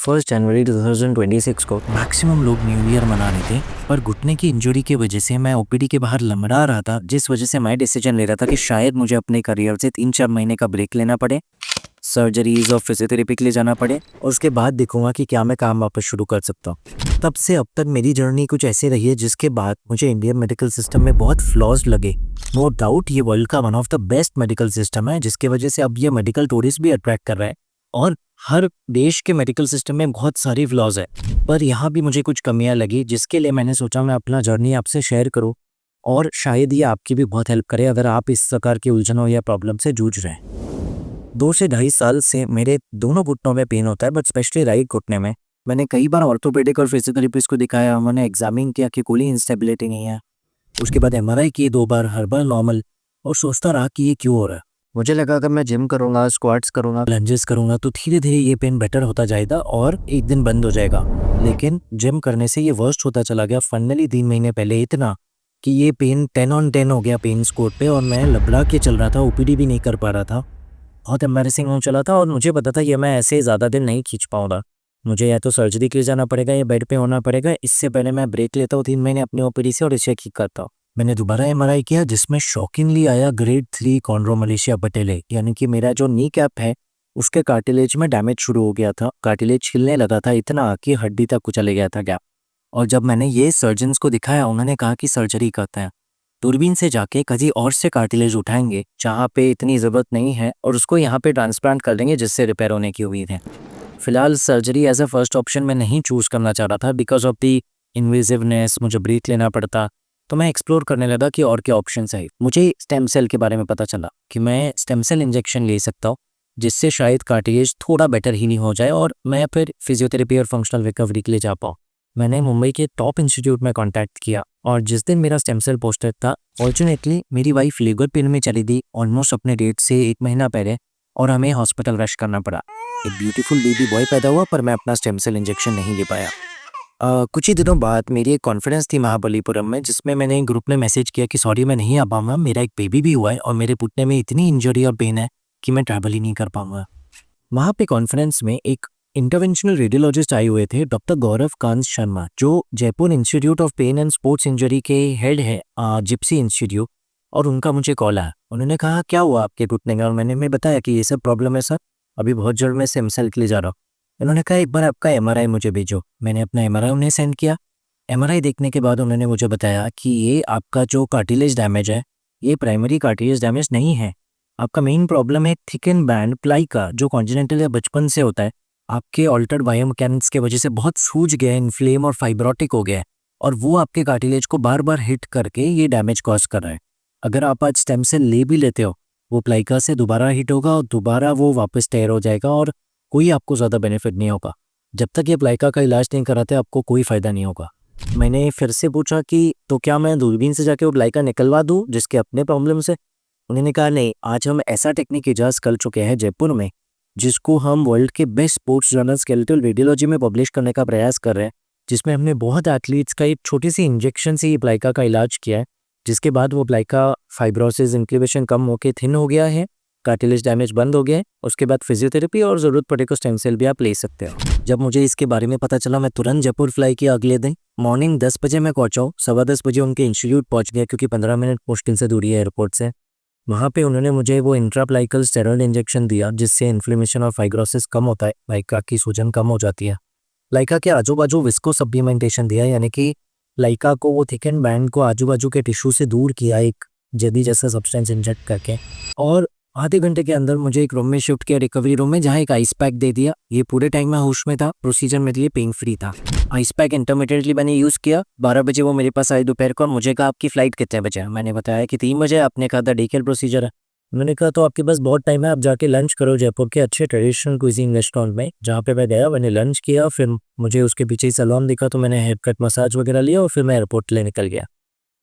1 जनवरी 2026 को मैक्सिमम लोग new year मना रहे थे, पर घुटने की इंजरी की वजह से मैं ओपीडी के बाहर लमड़ा रहा था, जिस वजह से मैं डिसीजन ले रहा था कि शायद मुझे अपने करियर से 3-4 महीने का ब्रेक लेना पड़े, सर्जरीज और फिजियोथेरेपी के लिए जाना पड़े और उसके बाद देखूंगा कि क्या मैं काम वापस शुरू कर सकता हूँ। तब से अब तक मेरी जर्नी कुछ ऐसी रही है जिसके बाद मुझे इंडियन मेडिकल सिस्टम में बहुत फ्लॉज लगे। नो डाउट ये वर्ल्ड का one of the best medical system है, जिसकी वजह से अब ये मेडिकल टूरिस्ट भी अट्रैक्ट कर रहा है और हर देश के मेडिकल सिस्टम में बहुत सारी फ्लॉज है, पर यहाँ भी मुझे कुछ कमियाँ लगी, जिसके लिए मैंने सोचा मैं अपना जर्नी आपसे शेयर करूँ और शायद ये आपकी भी बहुत हेल्प करे अगर आप इस प्रकार की उलझनों या प्रॉब्लम से जूझ रहे हैं। 2 से ढाई साल से मेरे दोनों घुटनों में पेन होता है, बट स्पेशली राइट घुटने में। मैंने कई बार ऑर्थोपेडिक और फिजियोथेरेपिस्ट को दिखाया, उन्होंने एग्जामिन किया कि कोई इंस्टेबिलिटी नहीं है। उसके बाद एमआरआई की 2 बार, हर बार नॉर्मल, और सोचता रहा कि ये क्यों हो रहा है। मुझे लगा अगर मैं जिम करूँगा, स्क्वाट्स करूँगा, लंजेस करूँगा तो धीरे धीरे ये पेन बेटर होता जाएगा और एक दिन बंद हो जाएगा, लेकिन जिम करने से ये वर्स्ट होता चला गया। फाइनली 3 महीने पहले इतना कि ये पेन 10 on 10 हो गया पेन स्कोर पे, और मैं लबड़ा के चल रहा था, ओपीडी भी नहीं कर पा रहा था। बहुत एम्बैरेसिंग हो चला था और मुझे पता था ये मैं ऐसे ज़्यादा दिन नहीं खींच पाऊँगा। मुझे या तो सर्जरी के लिए जाना पड़ेगा या बेड पे होना पड़ेगा। इससे पहले मैं ब्रेक लेता हूँ 3 महीने अपनी ओपीडी से और इसे ठीक करता हूँ। मैंने दोबारा एमआरआई किया, जिसमें शॉकिंगली आया ग्रेड 3 कॉन्ड्रोमलेशिया पटेले, यानी कि मेरा जो नी कैप है उसके कार्टिलेज में डैमेज शुरू हो गया था। कार्टिलेज खिलने लगा था इतना कि हड्डी तक चले गया था गैप। और जब मैंने ये सर्जन्स को दिखाया, उन्होंने कहा कि सर्जरी करते हैं, दूरबीन से जाके कहीं और से कार्टिलेज उठाएंगे जहाँ पे इतनी ज़रूरत नहीं है और उसको यहाँ पे ट्रांसप्लांट कर देंगे जिससे रिपेयर होने की उम्मीद है। फिलहाल surgery as a first option मैं नहीं चूज़ करना चाह रहा था बिकॉज ऑफ दी इन्वेजिवनेस, मुझे ब्रीथ लेना पड़ता। तो मैं एक्सप्लोर करने लगा कि और क्या ऑप्शन है। मुझे स्टेम सेल के बारे में पता चला कि मैं स्टेम सेल इंजेक्शन ले सकता हूँ, जिससे शायद कार्टिलेज थोड़ा बेटर हीलिंग हो जाए और मैं फिर फिजियोथेरेपी और फंक्शनल रिकवरी के लिए जा पाऊँ। मैंने मुंबई के टॉप इंस्टीट्यूट में कांटेक्ट किया और जिस दिन मेरा स्टेम सेल पोस्टर था, फॉर्चुनेटली मेरी वाइफ लेबर पेन में चली थी ऑलमोस्ट अपने डेट से 1 महीना पहले, और हमें हॉस्पिटल रश करना पड़ा। एक ब्यूटीफुल बेबी बॉय पैदा हुआ, पर मैं अपना स्टेम सेल इंजेक्शन नहीं ले पाया। कुछ ही दिनों बाद मेरी एक कॉन्फ्रेंस थी महाबलीपुरम में, जिसमें मैंने एक ग्रुप में मैसेज किया कि सॉरी मैं नहीं आ पाऊंगा, मेरा एक बेबी भी हुआ है और मेरे घुटने में इतनी इंजरी और पेन है कि मैं ट्रैवल ही नहीं कर पाऊंगा। वहाँ पे कॉन्फ्रेंस में एक इंटरवेंशनल रेडियोलॉजिस्ट आए हुए थे, डॉक्टर गौरव कांत शर्मा, जो Jaipur institute of pain and sports injury के हेड है, जिप्सी इंस्टीट्यूट। और उनका मुझे कॉल आया, उन्होंने कहा क्या हुआ आपके घुटने में, और मैंने बताया कि ये सब प्रॉब्लम है सर, अभी बहुत जल्द मैं स्टेम सेल के लिए जा रहा हूँ। उन्होंने कहा एक बार आपका एमआरआई मुझे भेजो। मैंने अपना एमआरआई उन्हें सेंड किया। एमआरआई देखने के बाद उन्होंने मुझे बताया कि ये आपका जो कार्टिलेज डैमेज है, ये प्राइमरी कार्टिलेज डैमेज नहीं है, आपका मेन प्रॉब्लम है थिकन बैंड प्लाई का, जो कॉन्जेनिटल या बचपन से होता है। आपके ऑल्टर्ड बायोमैकेनिक्स के वजह से बहुत सूज गया है, इन्फ्लेम और फाइब्रोटिक हो गया है, और वो आपके कार्टिलेज को बार बार हिट करके ये डैमेज कॉज कर रहा है। अगर आप आज स्टेम सेल ले भी लेते हो, वो प्लाइका से दोबारा हिट होगा और दोबारा वो वापस टेयर हो जाएगा और कोई आपको ज़्यादा बेनिफिट नहीं होगा। जब तक ये प्लाइका का इलाज नहीं कराते आपको कोई फ़ायदा नहीं होगा। मैंने फिर से पूछा कि तो क्या मैं दूरबीन से जाके वो प्लाइका निकलवा दूँ जिसके अपने प्रॉब्लम से? उन्होंने कहा नहीं, आज हम ऐसा टेक्निक इजाज़ कर चुके हैं जयपुर में, जिसको हम वर्ल्ड के best sports journal skeletal radiology में पब्लिश करने का प्रयास कर रहे हैं, जिसमें हमने बहुत एथलीट्स का एक छोटी सी इंजेक्शन से ये प्लाइका का इलाज किया है, जिसके बाद वो प्लाइका फाइब्रोसिस इन्फ्लेमेशन कम होकर थिन हो गया है, कार्टिलेज डैमेज बंद हो गया है। उसके बाद फिजियोथेरेपी और ज़रूरत पड़े को स्टेम सेल भी आप ले सकते हो। जब मुझे इसके बारे में पता चला, मैं तुरंत जयपुर फ्लाई किया। अगले दिन मॉर्निंग 10 बजे मैं पहुँचा हूँ, 10:15 बजे उनके इंस्टीट्यूट पहुँच गया, क्योंकि 15 मिनट मुश्किल से दूरी है एयरपोर्ट से। वहाँ पे उन्होंने मुझे वो इंट्राप्लाइकल स्टेरॉइड इंजेक्शन दिया, जिससे इन्फ्लेमेशन और फाइब्रोसिस कम होता है, लाइका की सूजन कम हो जाती है। लाइका के आजू बाजू विस्को सप्लीमेंटेशन दिया, यानी कि लाइका को वो थिकन बैंड को आजू बाजू के टिश्यू से दूर किया एक जेली जैसा सब्सटेंस इंजेक्ट करके, और आधे घंटे के अंदर मुझे एक रूम में शिफ्ट किया, रिकवरी रूम में, जहाँ एक आइस पैक दे दिया। ये पूरे टाइम मैं होश में था, प्रोसीजर मेरे लिए पेन फ्री था। आइस पैक इंटरमीडिएटली मैंने यूज़ किया। 12 बजे वो मेरे पास आए दोपहर को, मुझे कहा आपकी फ़्लाइट कितने बजे है? मैंने बताया कि 3 बजे। आपने कहा था डीकेल प्रोसीजर है। उन्होंने कहा तो आपके पास बहुत टाइम है, आप जाके लंच करो जयपुर के अच्छे ट्रेडिशनल कुइजीन रेस्टोरेंट में। जहाँ पे मैं गया, मैंने लंच किया, फिर मुझे उसके पीछे ही सैलून दिखा, तो मैंने हेयर कट मसाज वगैरह लिया और फिर मैं एयरपोर्ट ले निकल गया।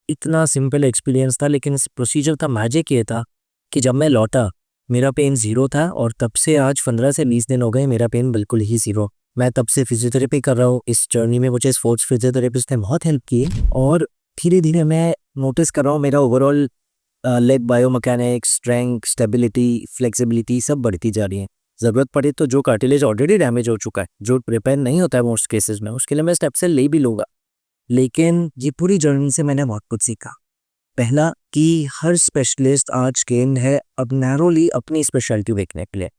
इतना सिंपल एक्सपीरियंस था, लेकिन इस प्रोसीजर का मैजिक ये था कि जब मैं लौटा मेरा पेन 0 था, और तब से आज 15 से 20 दिन हो गए मेरा पेन बिल्कुल ही 0। मैं तब से फिजियोथेरेपी कर रहा हूँ। इस जर्नी में मुझे स्पोर्ट्स फिजियोथेरेपिस्ट ने बहुत हेल्प की, और धीरे धीरे मैं नोटिस कर रहा हूँ मेरा overall leg biomechanics, strength, stability, flexibility सब बढ़ती जा रही है। ज़रूरत पड़े तो जो कार्टिलेज ऑलरेडी डैमेज हो चुका है, जो रिपेयर नहीं होता है मोस्ट केसेस में, उसके लिए मैं स्टेप सेल ले भी लूँगा। लेकिन ये पूरी जर्नी से मैंने बहुत कुछ सीखा। पहला कि हर स्पेशलिस्ट आज ट्रेन्ड है अब नैरोली अपनी स्पेशलिटी देखने के लिए।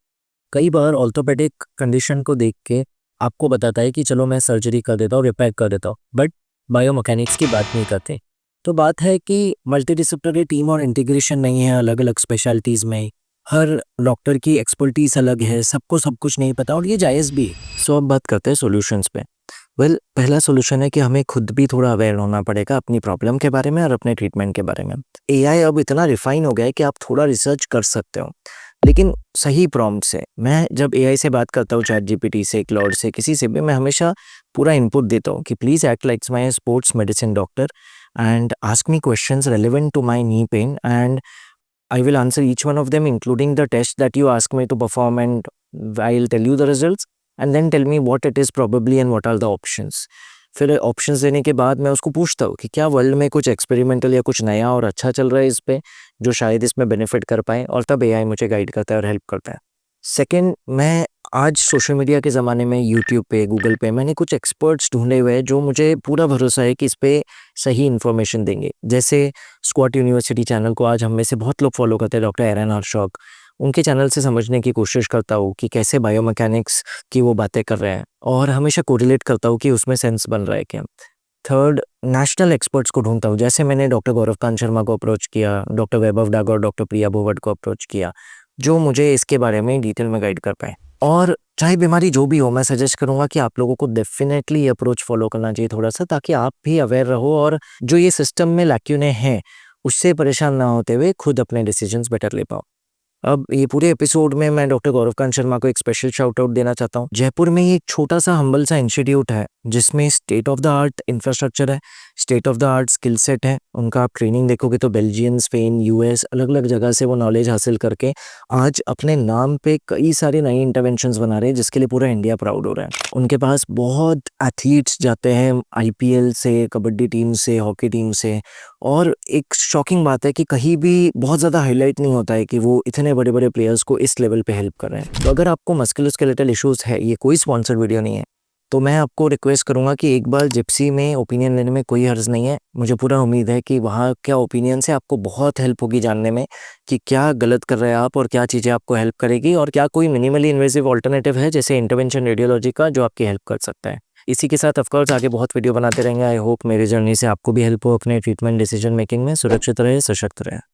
कई बार ऑर्थोपेडिक कंडीशन को देख के आपको बताता है कि चलो मैं सर्जरी कर देता हूँ, रिपेयर कर देता हूँ, बट बायोमैकेनिक्स की बात नहीं करते। तो बात है कि मल्टीडिसिप्लिनरी टीम और इंटीग्रेशन नहीं है अलग-अलग स्पेशलिटीज़ में। हर डॉक्टर की एक्सपर्टीज़ अलग है, सबको सब कुछ नहीं पता और ये जायज़ भी है। सो अब बात करते हैं सॉल्यूशंस पे। पहला सॉल्यूशन है कि हमें खुद भी थोड़ा अवेयर होना पड़ेगा अपनी प्रॉब्लम के बारे में और अपने ट्रीटमेंट के बारे में। एआई अब इतना रिफाइन हो गया है कि आप थोड़ा रिसर्च कर सकते हो, लेकिन सही प्रॉम्प्ट से। मैं जब एआई से बात करता हूँ, चैट जीपीटी से, क्लॉड से, किसी से भी, मैं हमेशा पूरा इनपुट देता हूँ कि please act like my sports medicine doctor and ask me questions relevant to my knee pain and I will answer each one of them, including the test that you ask me to perform, and I'll tell you the results and then tell me what it is probably and what are the options. फिर options देने के बाद मैं उसको पूछता हूँ कि क्या वर्ल्ड में कुछ एक्सपेरिमेंटल या कुछ नया और अच्छा चल रहा है इस पे, जो शायद इसमें बेनिफिट कर पाए, और तब एआई मुझे गाइड करता है और हेल्प करता है। सेकंड, मैं आज सोशल मीडिया के ज़माने में यूट्यूब पे, गूगल पे मैंने कुछ एक्सपर्ट्स ढूंढे हुए हैं जो मुझे पूरा भरोसा है कि इस पे सही इन्फॉर्मेशन देंगे। जैसे स्क्वाट यूनिवर्सिटी चैनल को आज हम में से बहुत लोग फॉलो करते हैं, डॉक्टर एरन आर्शॉक। उनके चैनल से समझने की कोशिश करता हूँ कि कैसे बायोमैकेनिक्स की वो बातें कर रहे हैं और हमेशा कोरिलेट करता हूँ कि उसमें सेंस बन रहा है क्या। थर्ड, नेशनल एक्सपर्ट्स को ढूंढता हूँ, जैसे मैंने डॉक्टर गौरवकांत शर्मा को अप्रोच किया, डॉक्टर वैभव डागर और डॉक्टर प्रिया भोवट को अप्रोच किया, जो मुझे इसके बारे में डिटेल में गाइड कर पाए। और चाहे बीमारी जो भी हो, मैं सजेस्ट करूँगा कि आप लोगों को डेफिनेटली ये अप्रोच फॉलो करना चाहिए थोड़ा सा, ताकि आप भी अवेयर रहो और जो ये सिस्टम में लैक्यूने हैं उससे परेशान ना होते हुए खुद अपने डिसीजंस बेटर ले पाओ। अब ये पूरे एपिसोड में मैं डॉक्टर गौरवकांत शर्मा को एक स्पेशल शाउट आउट देना चाहता हूँ। जयपुर में ये एक छोटा सा हम्बल सा इंस्टीट्यूट है जिसमें state of the art infrastructure है, state of the art skill set है। उनका आप ट्रेनिंग देखोगे तो बेल्जियम, स्पेन, यूएस, अलग अलग जगह से वो नॉलेज हासिल करके आज अपने नाम पे कई सारे नए इंटरवेंशंस बना रहे हैं, जिसके लिए पूरा इंडिया प्राउड हो रहा है। उनके पास बहुत एथलीट्स जाते हैं आईपीएल से, कबड्डी टीम से, हॉकी टीम से, और एक शॉकिंग बात है कि कहीं भी बहुत ज़्यादा हाईलाइट नहीं होता है कि वो इतने बड़े बड़े प्लेयर्स को इस लेवल पे हेल्प कर रहे हैं। तो अगर आपको मस्कुलोस्केलेटल इश्यूज़ है, ये कोई स्पॉन्सर्ड वीडियो नहीं है, तो मैं आपको रिक्वेस्ट करूंगा कि एक बार जिप्सी में ओपिनियन लेने में कोई हर्ज नहीं है। मुझे पूरा उम्मीद है कि वहाँ क्या ओपिनियन से आपको बहुत हेल्प होगी जानने में कि क्या गलत कर रहे हैं आप और क्या चीज़ें आपको हेल्प करेगी, और क्या कोई मिनिमली इन्वेसिव ऑल्टरनेटिव है जैसे इंटरवेंशन रेडियोलॉजी का जो आपकी हेल्प कर सकता है। इसी के साथ ऑफकोर्स आगे बहुत वीडियो बनाते रहेंगे। आई होप मेरी जर्नी से आपको भी हेल्प हो अपने ट्रीटमेंट डिसीजन मेकिंग में। सुरक्षित रहे, सशक्त रहे।